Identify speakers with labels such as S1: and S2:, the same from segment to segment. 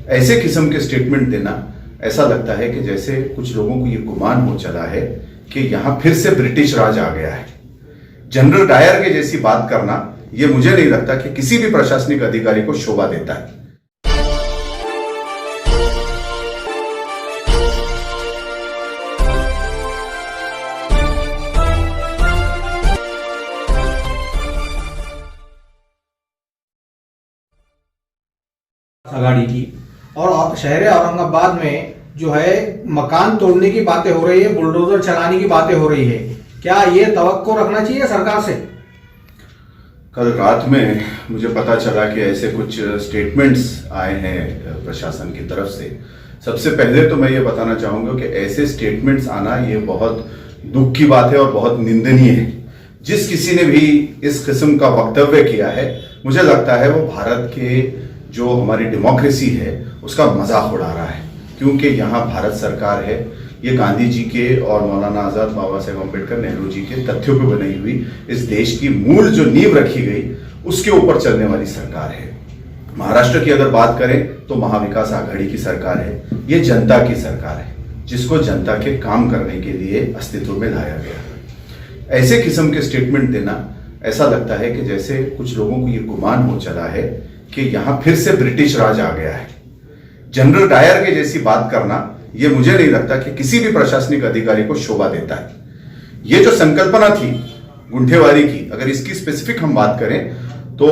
S1: ऐसे किस्म के स्टेटमेंट देना ऐसा लगता है कि जैसे कुछ लोगों को ये गुमान हो चला है कि यहां फिर से ब्रिटिश राज आ गया है। जनरल डायर के जैसी बात करना ये मुझे नहीं लगता कि किसी भी प्रशासनिक अधिकारी को शोभा देता है।
S2: आघाड़ी की और शहर औरंगाबाद में जो है मकान तोड़ने की बातें हो रही है, बुलडोजर चलाने की बातें हो रही है। क्या ये तवक्को रखना चाहिए सरकार से?
S1: कल रात में मुझे पता चला कि ऐसे कुछ स्टेटमेंट्स आए हैं प्रशासन की तरफ से। सबसे पहले तो मैं ये बताना चाहूंगा कि ऐसे स्टेटमेंट्स आना ये बहुत दुख की बात है और बहुत निंदनीय है। जिस किसी ने भी इस किस्म का वक्तव्य किया है, मुझे लगता है वो भारत के जो हमारी डेमोक्रेसी है उसका मजाक उड़ा रहा है, क्योंकि यहाँ भारत सरकार है, ये गांधी जी के और मौलाना आजाद, बाबा साहेब अम्बेडकर, नेहरू जी के तथ्यों पर बनाई हुई इस देश की मूल जो नींव रखी गई उसके ऊपर चलने वाली सरकार है। महाराष्ट्र की अगर बात करें तो महाविकास आघाड़ी की सरकार है। ये जनता की सरकार है जिसको जनता के काम करने के लिए अस्तित्व में लाया गया। ऐसे किस्म के स्टेटमेंट देना ऐसा लगता है कि जैसे कुछ लोगों को ये गुमान हो चला है कि यहां फिर से ब्रिटिश राज आ गया है। जनरल डायर के जैसी बात करना ये मुझे नहीं लगता कि किसी भी प्रशासनिक अधिकारी को शोभा देता है। ये जो संकल्पना थी गुंठेवारी की, अगर इसकी स्पेसिफिक हम बात करें तो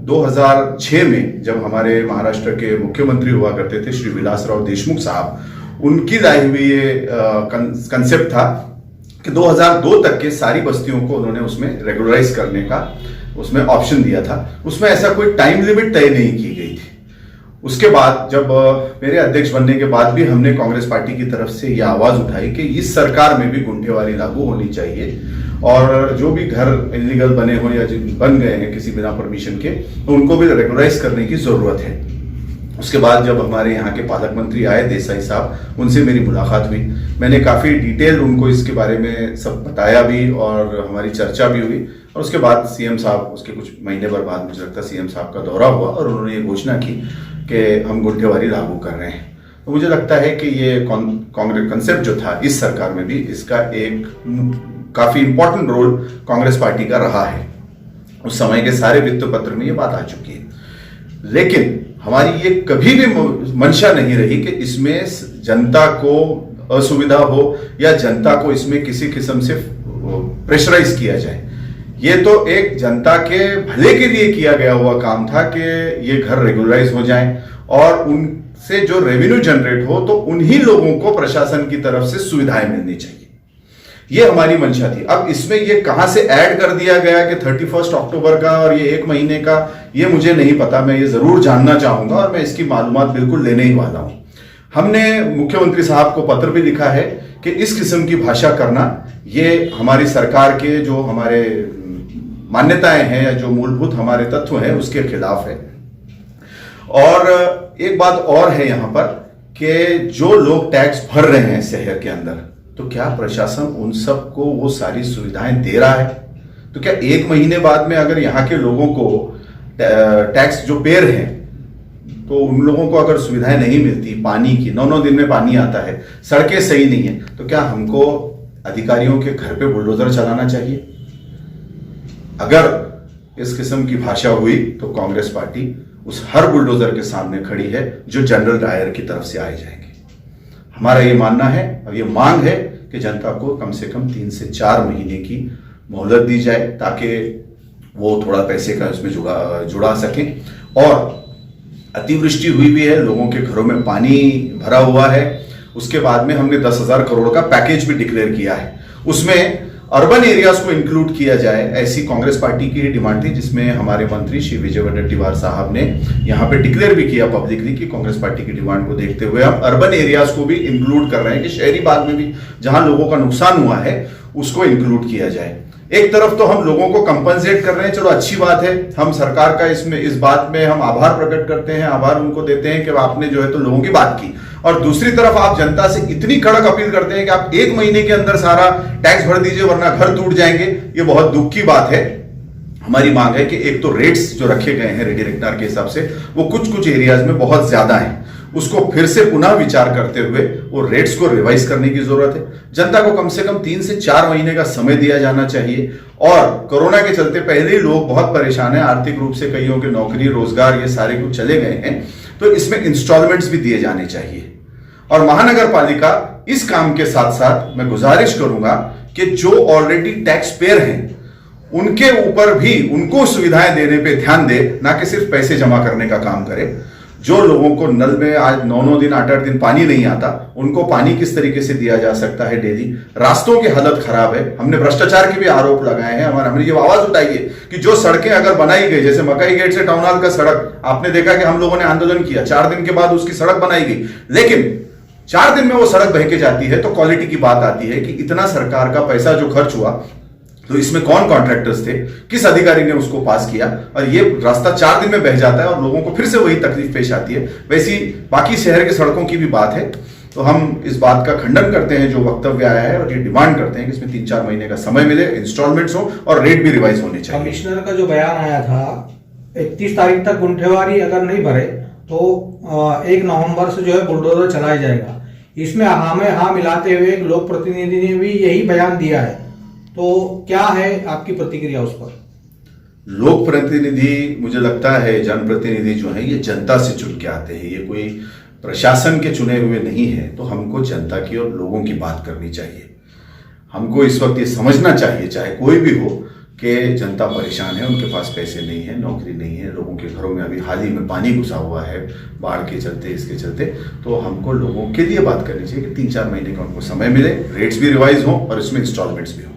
S1: 2006 में जब हमारे महाराष्ट्र के मुख्यमंत्री हुआ करते थे श्री विलासराव देशमुख साहब, उनकी लाई हुई ये कंसेप्ट था कि 2002 तक के सारी बस्तियों को उन्होंने उसमें रेगुलराइज करने का उसमें ऑप्शन दिया था। उसमें ऐसा कोई टाइम लिमिट तय नहीं की गई थी। उसके बाद जब मेरे अध्यक्ष बनने के बाद भी हमने कांग्रेस पार्टी की तरफ से यह आवाज उठाई कि इस सरकार में भी गुंठेवारी लागू होनी चाहिए और जो भी घर इलीगल बने हो या बन गए हैं किसी बिना परमिशन के, तो उनको भी रेगुलराइज करने की जरूरत है। उसके बाद जब हमारे यहाँ के पालक मंत्री आए देसाई साहब, उनसे मेरी मुलाकात हुई। मैंने काफी डिटेल उनको इसके बारे में सब बताया भी और हमारी चर्चा भी हुई। और उसके बाद सीएम साहब, उसके कुछ महीने भर बाद मुझे लगता है सीएम साहब का दौरा हुआ और उन्होंने ये घोषणा की कि हम गुंठेवारी लागू कर रहे हैं। तो मुझे लगता है कि ये कांग्रेस कंसेप्ट जो था इस सरकार में भी इसका एक काफी इंपॉर्टेंट रोल कांग्रेस पार्टी का रहा है। उस समय के सारे वित्त पत्र में ये बात आ चुकी है। लेकिन हमारी ये कभी भी मंशा नहीं रही कि इसमें जनता को असुविधा हो या जनता को इसमें किसी किस्म से प्रेशराइज किया जाए। ये तो एक जनता के भले के लिए किया गया हुआ काम था कि ये घर रेगुलराइज हो जाएं और उनसे जो रेवेन्यू जनरेट हो तो उन्हीं लोगों को प्रशासन की तरफ से सुविधाएं मिलनी चाहिए। ये हमारी मंशा थी। अब इसमें ये कहां से ऐड कर दिया गया कि 31 अक्टूबर का और ये 1 महीने का, ये मुझे नहीं पता। मैं ये जरूर जानना चाहूंगा और मैं इसकी मालूमात बिल्कुल लेने ही वाला हूं। हमने मुख्यमंत्री साहब को पत्र भी लिखा है कि इस किस्म की भाषा करना ये हमारी सरकार के जो हमारे मान्यताएं हैं या जो मूलभूत हमारे तत्व हैं उसके खिलाफ है। और एक बात और है यहां पर कि जो लोग टैक्स भर रहे हैं शहर के अंदर, तो क्या प्रशासन उन सबको वो सारी सुविधाएं दे रहा है? तो क्या 1 महीने बाद में अगर यहाँ के लोगों को टैक्स जो पेयर हैं तो उन लोगों को अगर सुविधाएं नहीं मिलती, पानी की 9-9 दिन में पानी आता है, सड़कें सही नहीं है, तो क्या हमको अधिकारियों के घर पे बुलडोजर चलाना चाहिए? अगर इस किस्म की भाषा हुई तो कांग्रेस पार्टी उस हर बुलडोजर के सामने खड़ी है जो जनरल डायर की तरफ से आए जाएंगे। हमारा ये मानना है और ये मांग है कि जनता को कम से कम 3 से 4 महीने की मोहलत दी जाए ताकि वो थोड़ा पैसे का उसमें जुड़ा सकें। और अतिवृष्टि हुई भी है, लोगों के घरों में पानी भरा हुआ है। उसके बाद में हमने 10,000 करोड़ का पैकेज भी डिक्लेयर किया है, उसमें अर्बन एरियाज को इंक्लूड किया जाए, ऐसी कांग्रेस पार्टी की डिमांड थी, जिसमें हमारे मंत्री श्री विजय वडेट्टीवार साहब ने यहाँ पे डिक्लेयर भी किया पब्लिकली कि कांग्रेस पार्टी की डिमांड को देखते हुए हम अर्बन एरियाज को भी इंक्लूड कर रहे हैं कि शहरी भाग में भी जहां लोगों का नुकसान हुआ है उसको इंक्लूड किया जाए। एक तरफ तो हम लोगों को कंपनसेट कर रहे हैं, चलो अच्छी बात है, हम सरकार का इस बात में हम आभार प्रकट करते हैं, आभार उनको देते हैं कि आपने जो है तो लोगों की बात की। और दूसरी तरफ आप जनता से इतनी कड़क अपील करते हैं कि आप 1 महीने के अंदर सारा टैक्स भर दीजिए वरना घर टूट जाएंगे। ये बहुत दुख की बात है। हमारी मांग है कि एक तो रेट्स जो रखे गए हैं रेडी रेक्टार के हिसाब से वो कुछ एरियाज में बहुत ज्यादा हैं, उसको फिर से पुनः विचार करते हुए वो रेट्स को रिवाइज करने की जरूरत है। जनता को कम से कम 3 से 4 महीने का समय दिया जाना चाहिए। और कोरोना के चलते पहले ही लोग बहुत परेशान हैं, आर्थिक रूप से कईयों की नौकरी रोजगार ये सारे कुछ चले गए हैं, तो इसमें इंस्टॉलमेंट्स भी दिए जाने चाहिए। और महानगर पालिका इस काम के साथ साथ मैं गुजारिश करूंगा कि जो ऑलरेडी टैक्स पेयर हैं उनके ऊपर भी उनको सुविधाएं देने पे ध्यान दे, ना कि सिर्फ पैसे जमा करने का काम करे। जो लोगों को नल में आज 9-9 दिन 8-8 दिन पानी नहीं आता, उनको पानी किस तरीके से दिया जा सकता है डेली। रास्तों की हालत खराब है, हमने भ्रष्टाचार के भी आरोप लगाए हैं। हमने ये आवाज उठाई है कि जो सड़कें अगर बनाई गई, जैसे मकई गेट से टाउन हॉल का सड़क, आपने देखा कि हम लोगों ने आंदोलन किया, 4 दिन के बाद उसकी सड़क बनाई गई, लेकिन 4 दिन में वो सड़क बह के जाती है। तो क्वालिटी की बात आती है कि इतना सरकार का पैसा जो खर्च हुआ, तो इसमें कौन कॉन्ट्रैक्टर्स थे, किस अधिकारी ने उसको पास किया, और ये रास्ता 4 दिन में बह जाता है और लोगों को फिर से वही तकलीफ पेश आती है। वैसी बाकी शहर के सड़कों की भी बात है। तो हम इस बात का खंडन करते हैं जो वक्तव्य आया है, और ये डिमांड करते हैं कि इसमें 3-4 महीने का समय मिले, इंस्टॉलमेंट्स हो और रेट भी रिवाइज होने चाहिए।
S2: कमिश्नर का जो बयान आया था 31 तारीख तक गुंठेवारी अगर नहीं भरे तो 1 नवंबर से जो है बुलडोजर चलाया जाएगा। इसमें हाँ में हाँ मिलाते हुए एक लोक प्रतिनिधि ने भी यही बयान दिया है। तो क्या है आपकी प्रतिक्रिया उस पर?
S1: लोक प्रतिनिधि, मुझे लगता है जनप्रतिनिधि जो है ये जनता से चुन के आते हैं, ये कोई प्रशासन के चुने हुए नहीं है। तो हमको जनता की और लोगों की बात करनी चाहिए। हमको इस वक्त ये समझना चाहिए, चाहे कोई भी हो, कि जनता परेशान है, उनके पास पैसे नहीं है, नौकरी नहीं है, लोगों के घरों में अभी हाल ही में पानी घुसा हुआ है बाढ़ के चलते, इसके चलते। तो हमको लोगों के लिए बात करनी चाहिए कि 3-4 महीने का उनको समय मिले, रेट्स भी रिवाइज हो और इसमें इंस्टॉलमेंट्स भी हो।